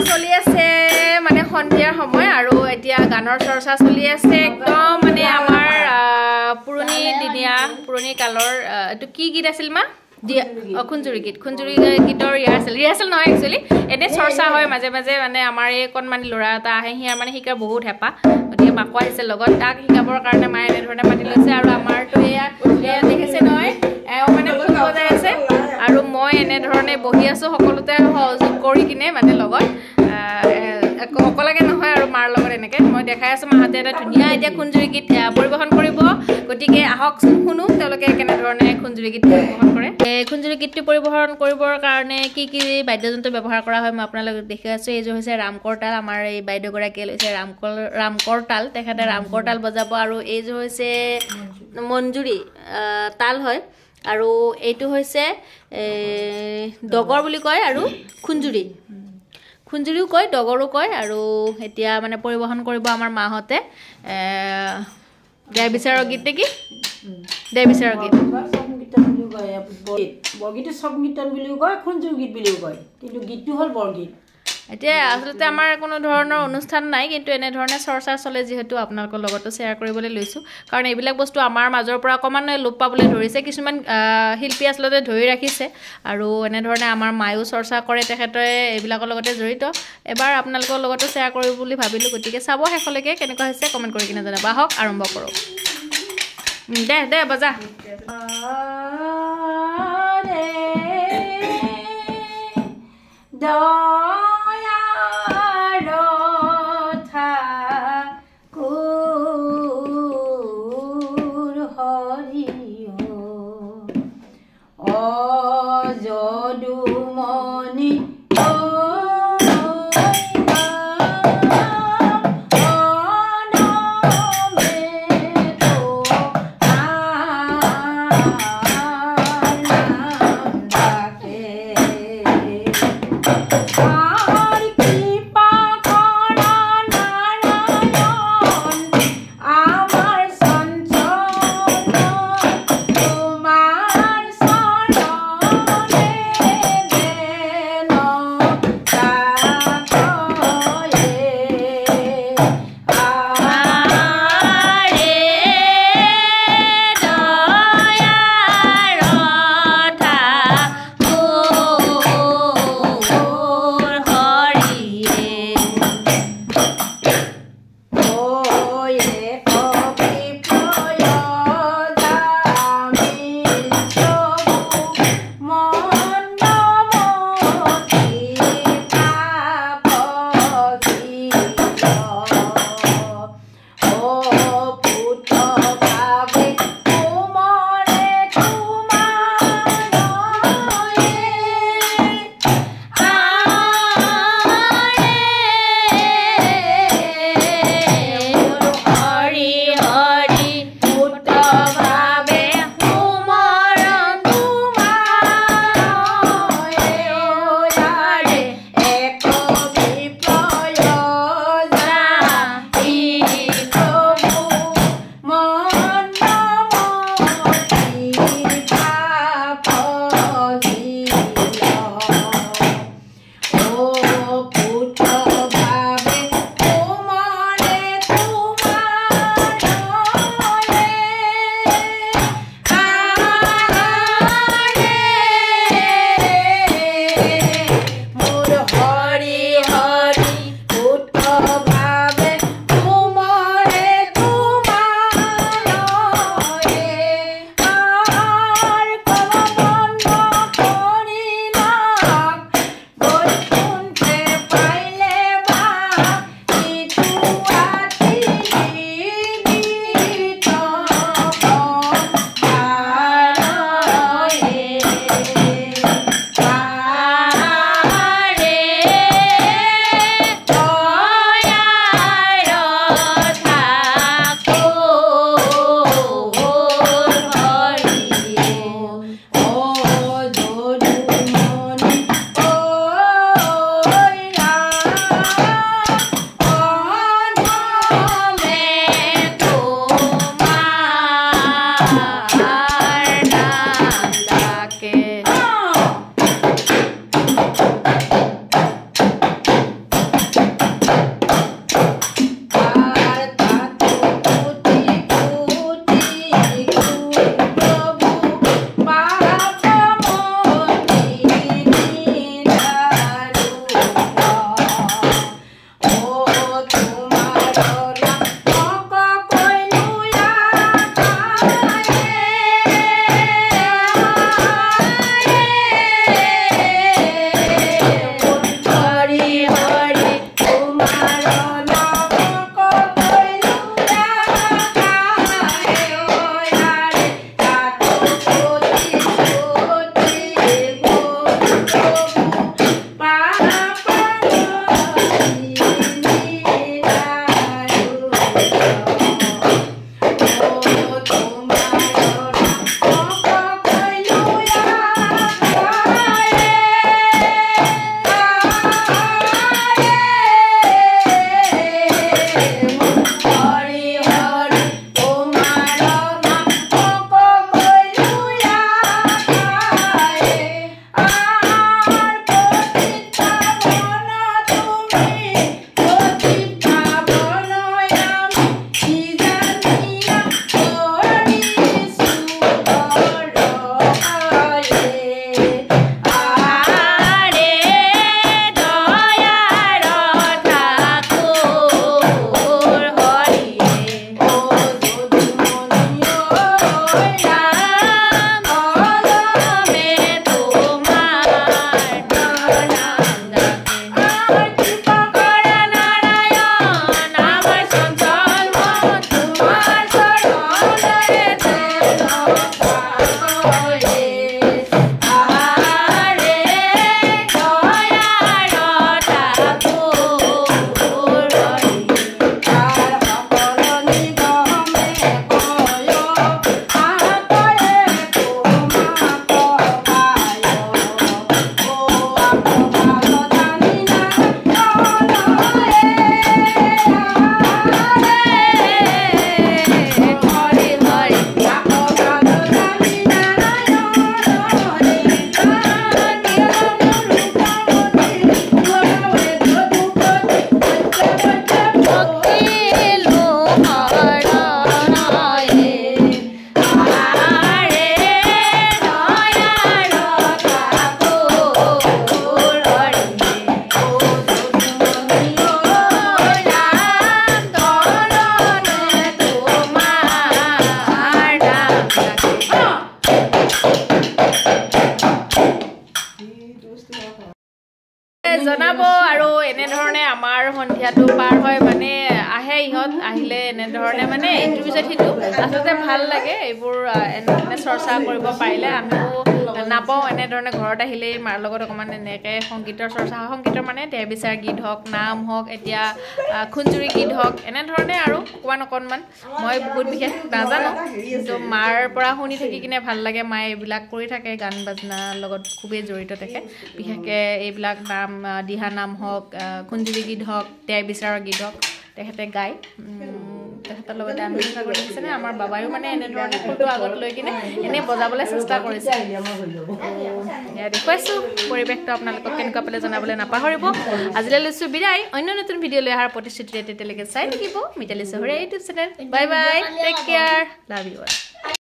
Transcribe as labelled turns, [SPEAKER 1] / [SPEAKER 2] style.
[SPEAKER 1] চলি আছে মানে সন্ধিয়াৰ সময় আৰু এতিয়া গানৰ চৰ্চা চলি আছে একদম মানে আমাৰ পুৰণি দিনীয়া পুৰণি কালৰ এইটো কি গীত আছিল মা খুঞ্জুৰি গীতৰ ৰিহাৰ্চেল নহয় একচুৱেলি এনে চৰ্চা হয় মাজে মাজে মানে আমাৰ এই কণমানি ল'ৰা এটা আহে সিয়াৰ মানে শিকাৰ বহুত হেঁপাহ গতিকে মাকো আহিছে লগত তাক শিকাবৰ কাৰণে মায়ে এনেধৰণে মাতি লৈছে আৰু আমাৰতো এয়া দেখিছে নহয় এওঁ মানে খোল বজাই আছে আৰু মই এনেধৰণে বহি আছোঁ সকলোতে সহযোগ কৰি কিনে মানে লগত অকলাগে নহয় আৰু মাৰ লগত এনেকৈ মই দেখাই আছোঁ মাহঁতে এটা ধুনীয়া এতিয়া খুঞ্জুৰি গীত পৰিৱেশন কৰিব গতিকে আহকচোন শুনো তেওঁলোকে কেনেধৰণে খুঞ্জুৰি গীত পৰিৱেশন কৰে খুঞ্জুৰি গীতটো পৰিৱেশন কৰিবৰ কাৰণে কি কি বাদ্যযন্ত্ৰ ব্যৱহাৰ কৰা হয় মই আপোনালোকক দেখুৱাই আছোঁ এইযোৰ হৈছে ৰামকৰ তাল আমাৰ এই বাইদেউগৰাকীয়ে লৈছে ৰামকৰ তাল তেখেতে ৰামকৰ তাল বজাব আৰু এইযোৰ হৈছে মঞ্জুৰি তাল হয় আৰু এইটো হৈছে ডগৰ বুলি কয় আৰু খুঞ্জুৰিও কয় ডগৰো কয় আৰু এতিয়া মানে পৰিৱেশন কৰিব আমাৰ মাহঁতে দেৰ বিচাৰৰ গীত নেকি দেৰ বিচাৰৰ গীত
[SPEAKER 2] বৰগীতটো সংকীৰ্তন বুলিও কয় খুঞ্জুৰি গীত বুলিও কয় কিন্তু গীতটো হ'ল বৰগীত
[SPEAKER 1] এতিয়া আচলতে আমাৰ কোনো ধৰণৰ অনুষ্ঠান নাই কিন্তু এনেধৰণে চৰ্চা চলে যিহেতু আপোনালোকৰ লগতো শ্বেয়াৰ কৰিবলৈ লৈছোঁ কাৰণ এইবিলাক বস্তু আমাৰ মাজৰ পৰা অকণমান লোপ পাবলৈ ধৰিছে কিছুমান শিল্পী আচলতে ধৰি ৰাখিছে আৰু এনেধৰণে আমাৰ মায়েও চৰ্চা কৰে তেখেতে এইবিলাকৰ লগতে জড়িত এবাৰ আপোনালোকৰ লগতো শ্বেয়াৰ কৰিব বুলি ভাবিলোঁ গতিকে চাব শেষলৈকে কেনেকুৱা হৈছে কমেণ্ট কৰি কিনে জনাব আহক আৰম্ভ কৰোঁ দে বজা আৰু এনেধৰণে আমাৰ সন্ধিয়াটো পাৰ হয় মানে আহে ইহঁত আহিলে এনেধৰণে মানে ইটোৰ পিছত সিটো আচলতে ভাল লাগে এইবোৰ মানে চৰ্চা কৰিব পাৰিলে আমিও নাপাওঁ এনেধৰণে ঘৰত আহিলেই মাৰ লগত অকণমান এনেকৈ সংগীতৰ চৰ্চা হয় সংগীতৰ মানে দেহ বিচাৰ গীত হওক নাম হওক এতিয়া খুঞ্জুৰি গীত হওক এনেধৰণে আৰু অকণমান মই বহুত বিশেষ নাজানো কিন্তু মাৰ পৰা শুনি থাকি কিনে ভাল লাগে মায়ে এইবিলাক কৰি থাকে গান বাজনাৰ লগত খুবেই জড়িত থাকে বিশেষকৈ এইবিলাক নাম দিহা নাম হওক খুঞ্জুৰি গীত হওক দেহ বিচাৰৰ গীত হওক তেখেতে গায় তেখেতৰ লগতে আমি চেষ্টা কৰি দেখিছেনে আমাৰ বাবায়ো মানে এনেধৰণে ফটো আগত লৈ কিনে এনেই বজাবলৈ চেষ্টা কৰিছে দেখুৱাইছোঁ পৰিৱেশটো আপোনালোকক কেনেকুৱা পালে জনাবলৈ নাপাহৰিব আজিলৈ লৈছোঁ বিদায় অন্য নতুন ভিডিঅ' লৈ অহাৰ প্ৰতিশ্ৰুতিৰে তেতিয়ালৈকে চাই থাকিব মিতালী চহৰীয়া YouTube channel bye bye take care love you